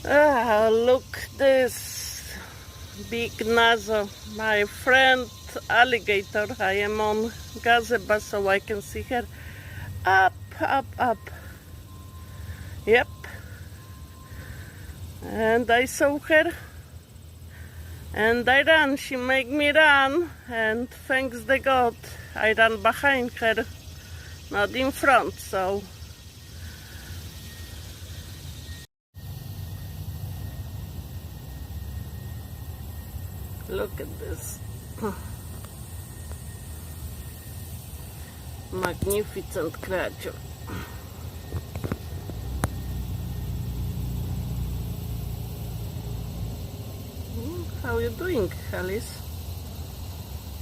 Ah, look this big nozzle. My friend Alligator. I am on gazebo so I can see her. Up, up, up. Yep. And I saw her. And I ran. She made me run. And thanks the God, I ran behind her, not in front. So look at this. Magnificent creature. How you doing, Alice?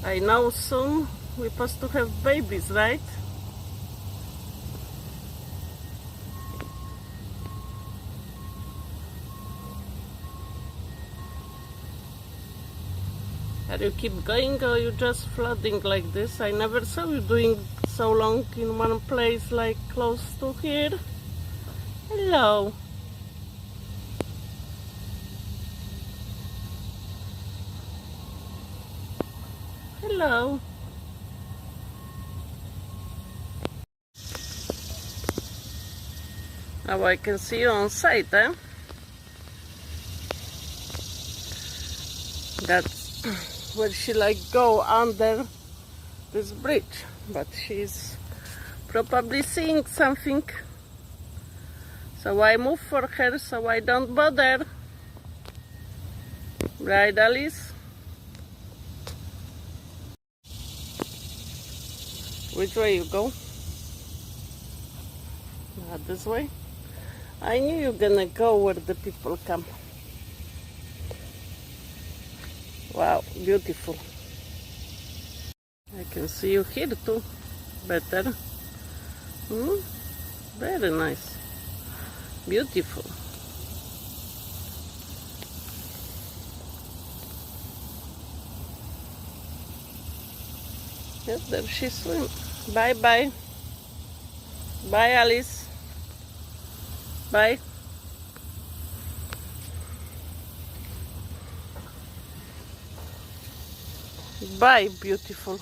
I know soon we're supposed to have babies, right? Are you keep going or you just floating like this? I never saw you doing so long in one place, like close to here. Hello. Hello. Now I can see you on site, eh? That's where she like go under this bridge, but she's probably seeing something. So I move for her so I don't bother. Right, Alice? Which way you go? Not this way. I knew you were gonna go where the people come. Wow, beautiful. I can see you here too. Better. Very nice. Beautiful. Yes, there she swims. Bye bye. Bye, Alice. Bye. Bye, beautiful.